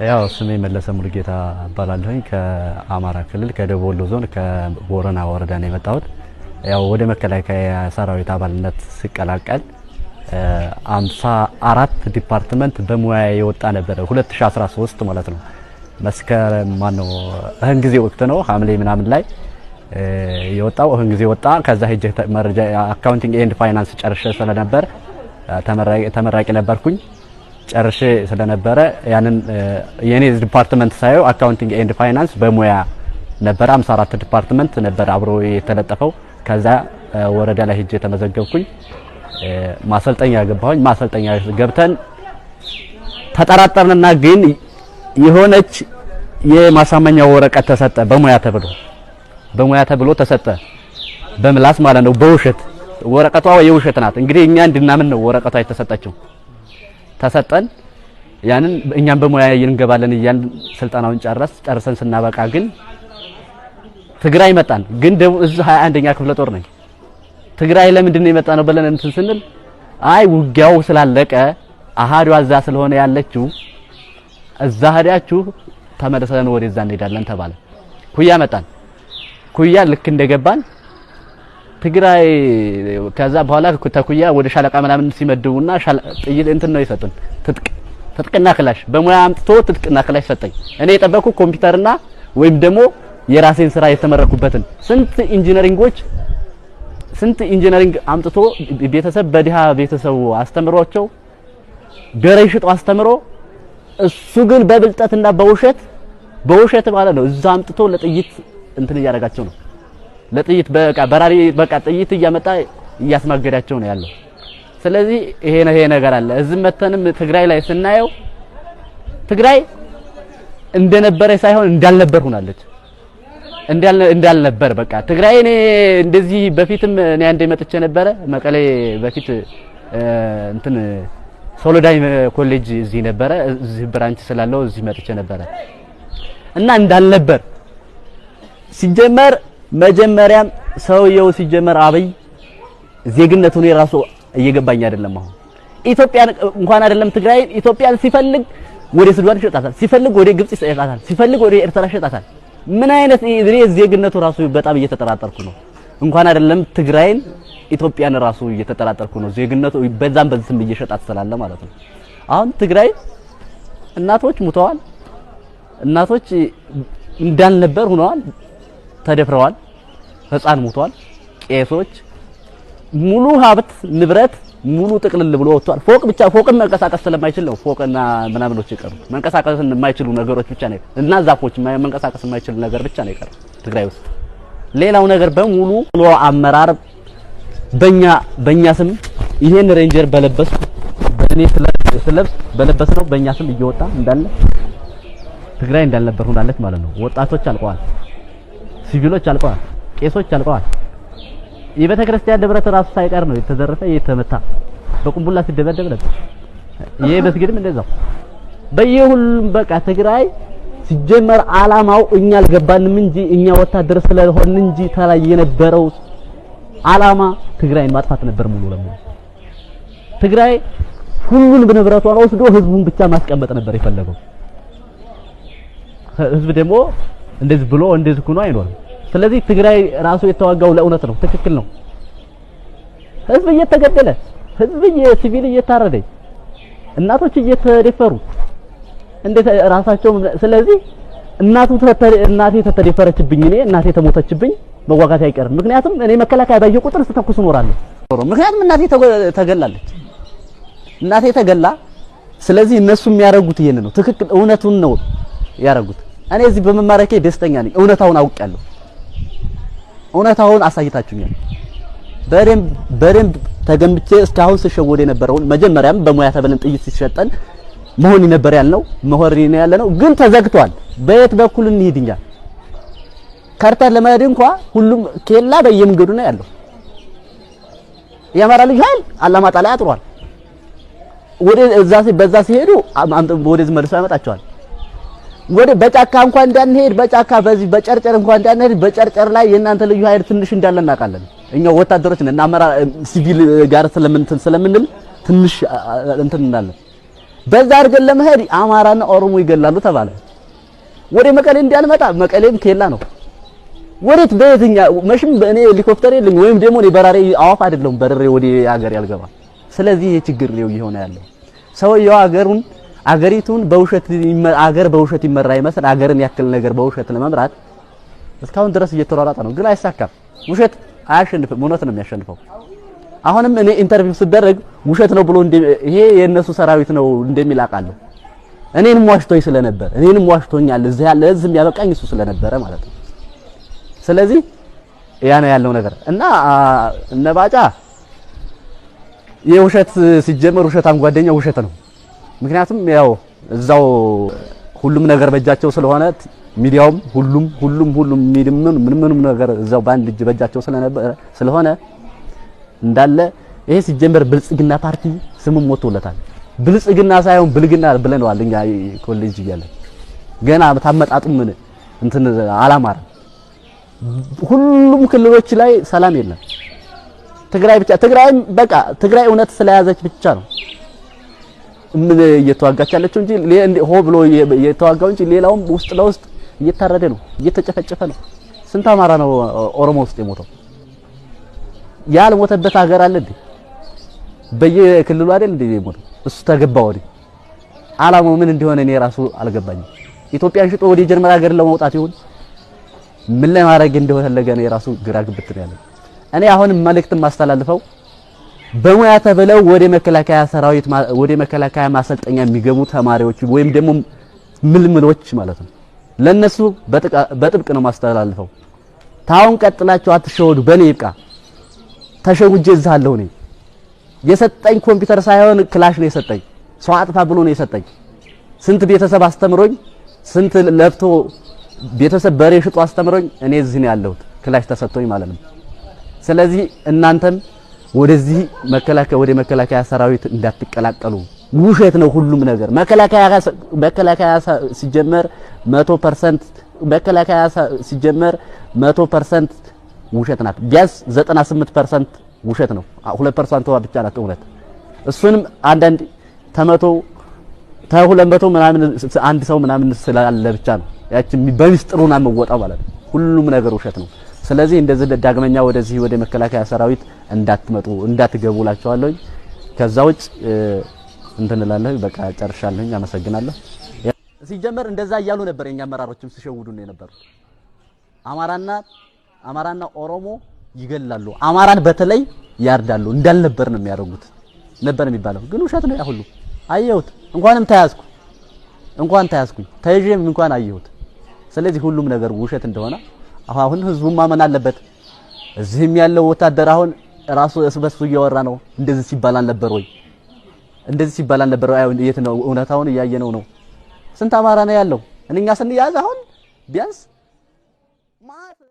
ያው ስሜ መለሰ ሙሉጌታ እባላለሁኝ ከአማራ ክልል ከደቡብ ወሎ ዞን ከቦረና ወረዳ ነው የመጣሁት። ያው ወደ መከላከያ ሰራዊት አባልነት ሲቀላቀል 54 ዲፓርትመንት በሙያ የወጣ ነበር 2013 ማለት ነው። መስከረም ማነው እህን ጊዜ ወቅት ነው ሐምሌ ምናምን ላይ የወጣው እህን ጊዜ ወጣ። ከዛ ሄጄ መረጃ አካውንቲንግ ኤንድ ፋይናንስ ጨርሼ ስለነበር ተመራቂ ነበርኩኝ። ጨርሼ ስለነበረ ያንን የኔ ዲፓርትመንት ሳይው አካውንቲንግ ኤንድ ፋይናንስ በሙያ ነበር 54 ዲፓርትመንት ነበር አብሮ የተለጠፈው። ከዛ ወረዳ ላይ ሄጄ ተመዘገብኩኝ። ማሰልጠኛ ገባሁኝ። ማሰልጠኛ ገብተን ተጠራጠርንና ግን የሆነች የማሳመኛ ወረቀት ተሰጠ በሙያ ተብሎ ተሰጠ። በምላስ ማለት ነው በውሸት ወረቀቷ የውሸት ናት። እንግዲህ እኛ እንድናምን ነው ወረቀቷ የተሰጠችው። ተሰጠን ያንን እኛም በሙያ እንገባለን እያን ስልጣናውን ጨርሰን ስናበቃ ግን ትግራይ መጣን። ግን ደግሞ እዚህ 21ኛ ክፍለ ጦር ነኝ። ትግራይ ለምንድን ነው የመጣነው ብለን እንትን ስንል አይ ውጊያው ስላለቀ አሃዱ አዛ ስለሆነ ያለችው እዛ ሄዳችሁ ተመለሰን ወደዛ እንሄዳለን ተባለ። ኩያ መጣን። ኩያ ልክ እንደገባን ትግራይ ከዛ በኋላ ተኩያ ወደ ሻለቃ ምናምን ሲመድቡና ጥይት እንትን ነው ይሰጡን ትጥቅና ክላሽ በሙያ አምጥቶ ትጥቅና ክላሽ ሰጠኝ። እኔ የጠበቅኩ ኮምፒውተርና ወይም ደግሞ የራሴን ስራ የተመረኩበትን ስንት ኢንጂነሪንግ አምጥቶ ቤተሰብ በዲሃ ቤተሰቡ አስተምሯቸው ገረይ ሽጦ አስተምሮ እሱ ግን በብልጠትና በውሸት ማለት ነው እዛ አምጥቶ ለጥይት እንትን እያደረጋቸው ነው። ለጥይት በራሪ ጥይት እያመጣ እያስማገዳቸው ነው ያለው። ስለዚህ ይሄ ነገር አለ። እዚህ መተንም ትግራይ ላይ ስናየው ትግራይ እንደነበረ ሳይሆን እንዳልነበር ሆናለች። እንዳልነበር በቃ ትግራይ እኔ እንደዚህ በፊትም እኔ አንዴ መጥቼ ነበረ መቀሌ በፊት እንትን ሶሎዳይ ኮሌጅ እዚህ ነበረ እዚህ ብራንች ስላለው እዚህ መጥቼ ነበረ እና እንዳልነበር ሲጀመር መጀመሪያም ሰውየው ሲጀመር አብይ ዜግነቱን የራሱ እየገባኝ አይደለም። አሁን ኢትዮጵያን እንኳን አይደለም ትግራይ ኢትዮጵያን ሲፈልግ ወደ ሱዳን ይሸጣታል፣ ሲፈልግ ወደ ግብጽ ይሸጣታል፣ ሲፈልግ ወደ ኤርትራ ይሸጣታል። ምን አይነት ዜግነቱ ራሱ በጣም እየተጠራጠርኩ ነው። እንኳን አይደለም ትግራይን ኢትዮጵያን ራሱ እየተጠራጠርኩ ነው። ዜግነቱ በዛም በዝም እየሸጣት ስላለ ማለት ነው። አሁን ትግራይ እናቶች ሙተዋል፣ እናቶች እንዳልነበር ሆነዋል፣ ተደፍረዋል፣ ህፃን ሙቷል፣ ቄሶች ሙሉ ሀብት ንብረት ሙሉ ጥቅልል ብሎ ወጥቷል። ፎቅም መንቀሳቀስ ስለማይችል ነው ፎቅና ምናምኖች ይቀሩ መንቀሳቀስ የማይችሉ ነገሮች ብቻ ነው እና ዛፎች መንቀሳቀስ የማይችሉ ነገር ብቻ ነው ይቀር ትግራይ ውስጥ። ሌላው ነገር በሙሉ አመራር በእኛ ስም ይሄን ሬንጀር በለበስ በእኔ ስለብስ በለበስ ነው በእኛ ስም እየወጣ እንዳለ ትግራይ እንዳልነበር ሆናለች ማለት ነው። ወጣቶች አልቀዋል፣ ሲቪሎች አልቀዋል፣ ቄሶች አልቀዋል። የቤተ ክርስቲያን ንብረት ራሱ ሳይቀር ነው የተዘረፈ የተመታ በቁምቡላ ሲደበደብ ነበር። ይሄ መስጊድም እንደዛው በየሁሉም በቃ ትግራይ ሲጀመር አላማው እኛ አልገባንም እንጂ እኛ ወታደር ስለሆን እንጂ ተላይ የነበረው አላማ ትግራይን ማጥፋት ነበር ሙሉ ለሙሉ። ትግራይ ሁሉንም ንብረቷን ወስዶ ህዝቡን ብቻ ማስቀመጥ ነበር የፈለገው። ህዝብ ደግሞ እንደዚህ ብሎ እንደዚህ ኩኖ አይኖርም። ስለዚህ ትግራይ ራሱ የተዋጋው ለእውነት ነው፣ ትክክል ነው። ህዝብ እየተገደለ ህዝብ ሲቪል እየታረደ እናቶች እየተደፈሩ እንዴት ራሳቸው ስለዚህ እናቴ ተተደፈረችብኝ እኔ እናቴ ተሞተችብኝ መዋጋት አይቀርም። ምክንያቱም እኔ መከላከያ ባየሁ ቁጥር ስተኩስ እኖራለሁ። ምክንያቱም እናቴ ተገላለች፣ እናቴ ተገላ። ስለዚህ እነሱ የሚያደርጉት ይሄን ነው፣ ትክክል እውነቱን ነው ያደርጉት። እኔ እዚህ በመማረኬ ደስተኛ ነኝ። እውነታውን አውቃለሁ። እውነታውን አሳይታችሁኛል። በደንብ ተገምቼ እስካሁን ስሸወድ የነበረውን መጀመሪያም በሙያ ተበለን ጥይት ሲሸጠን መሆን ነበር ያልነው ያለነው ግን ተዘግቷል። በየት በኩል እንሂድኛ? ካርታ ለማየት እንኳን ሁሉም ኬላ በየመንገዱ ነው ያለው። የአማራ ልጅ ኃይል አላማጣ ላይ አጥሯል። በዛ ሲሄዱ ወደዚህ መልሶ ያመጣቸዋል። ወደ በጫካ እንኳን እንዳንሄድ በጫካ በዚህ በጨርጨር እንኳን እንዳንሄድ በጨርጨር ላይ የእናንተ ልዩ ኃይል ትንሽ እንዳለ እናውቃለን። እኛ ወታደሮች ነን እና አመራ ሲቪል ጋር ስለምንል ትንሽ እንትን እናለን። በዛ አድርገን ለመሄድ አማራና ኦሮሞ ይገላሉ ተባለ። ወደ መቀሌ እንዲያልመጣ መቀሌም ኬላ ነው። ወዴት በየትኛ መሽም በእኔ ሄሊኮፕተር የለኝ ወይም ደግሞ እኔ በራሪ አዋፍ አይደለም በረሬ ወደ ሀገር ያልገባ። ስለዚህ ይሄ ችግር ነው እየሆነ ያለው። ሰውየው አገሪቱን በውሸት ይመራ ይመስል አገርን ያክል ነገር በውሸት ለመምራት እስካሁን ድረስ እየተሯሯጠ ነው፣ ግን አይሳካም። ውሸት አያሸንፍም፣ እውነት ነው የሚያሸንፈው። አሁንም እኔ ኢንተርቪው ሲደረግ ውሸት ነው ብሎ ይሄ የነሱ ሰራዊት ነው እንደሚል አውቃለሁ። እኔንም ዋሽቶኝ ስለነበር እኔንም ዋሽቶኛል። እዚህ ያለ ህዝብ ያበቃኝ እሱ ስለነበረ ማለት ነው። ስለዚህ ያ ነው ያለው ነገር እና እነባጫ የውሸት ሲጀመር ውሸታም ጓደኛ ውሸት ነው። ምክንያቱም ያው እዛው ሁሉም ነገር በእጃቸው ስለሆነ ሚዲያውም ሁሉም ምንም ነገር እዛው ባንድ እጅ በእጃቸው ስለሆነ እንዳለ ይሄ ሲጀመር ብልጽግና ፓርቲ ስምም ወጥቶለታል። ብልጽግና ሳይሆን ብልግና ብለነዋል እኛ ኮሌጅ እያለ ገና ታመጣጡም እንትን አላማረ። ሁሉም ክልሎች ላይ ሰላም የለም። ትግራይ ብቻ ትግራይ እውነት ስለያዘች ብቻ ነው ምን እየተዋጋች ያለችው እንጂ ሆ ብሎ እየተዋጋው እንጂ ሌላውም ውስጥ ለውስጥ እየታረደ ነው፣ እየተጨፈጨፈ ነው። ስንት አማራ ነው ኦሮሞ ውስጥ የሞተው? ያልሞተበት ሀገር አለ እንዴ? በየክልሉ አይደል እንዴ የሞተው? እሱ ተገባ ወዲህ አላማው ምን እንደሆነ እኔ ራሱ አልገባኝም። ኢትዮጵያን ሽጦ ወደ ጀርመን ሀገር ለመውጣት ይሁን ምን ላይ ማድረግ እንደፈለገ ነው የራሱ ግራ ግብት ነው ያለው። እኔ አሁንም መልእክት ማስተላልፈው በሙያ ተብለው ወደ መከላከያ ሰራዊት ወደ መከላከያ ማሰልጠኛ የሚገቡ ተማሪዎች ወይም ደግሞ ምልምሎች ማለት ነው ለነሱ በጥብቅ ነው ማስተላልፈው። ታውን ቀጥላችሁ አትሸወዱ። በኔ ይብቃ። ተሸውጄ እዛለሁ። እኔ የሰጠኝ ኮምፒውተር ሳይሆን ክላሽ ነው የሰጠኝ። ሰው አጥፋ ብሎ ነው የሰጠኝ። ስንት ቤተሰብ አስተምሮኝ ስንት ለፍቶ ቤተሰብ በሬ ሽጦ አስተምሮኝ እኔ እዚህ ነው ያለሁት ክላሽ ተሰጥቶኝ ማለት ነው። ስለዚህ እናንተም ወደዚህ ወደ መከላከያ ሰራዊት እንዳትቀላቀሉ። ውሸት ነው ሁሉም ነገር። መከላከያ ሲጀመር 100% መከላከያ ሲጀመር 100% ውሸት ናት። ቢያንስ 98% ውሸት ነው። 2% ብቻ ናት እውነት። እሱንም አንዳንድ ከ200 ምናምን አንድ ሰው ምናምን ስላለ ብቻ ነው ያቺ በሚስጥሩና መወጣው ማለት ነው። ሁሉም ነገር ውሸት ነው። ስለዚህ እንደዚህ ዳግመኛ ወደዚህ ወደ መከላከያ ሰራዊት እንዳትመጡ እንዳትገቡላችኋለሁ። ከዛ ውጭ እንትን እላለሁ። በቃ ጨርሻለሁ። አመሰግናለሁ። ሲጀመር እንደዛ እያሉ ነበር የኛ አመራሮችም ሲሸውዱ ነው የነበሩት። አማራና ኦሮሞ ይገላሉ፣ አማራን በተለይ ያርዳሉ እንዳልነበር ነው የሚያደርጉት ነበር የሚባለው። ግን ውሸት ነው ያ ሁሉ። አየሁት። እንኳን ተያዝኩኝ ተይዤም እንኳን አየሁት። ስለዚህ ሁሉም ነገር ውሸት እንደሆነ አሁን ህዝቡ ማመን አለበት። እዚህም ያለው ወታደር አሁን ራሱ እስበሱ እያወራ ነው። እንደዚህ ሲባል አልነበር ወይ? እንደዚህ ሲባል አልነበር ወይ? የት ነው እውነታውን እያየነው ነው። ስንት አማራ ነው ያለው? እኛ ስንያዝ አሁን ቢያንስ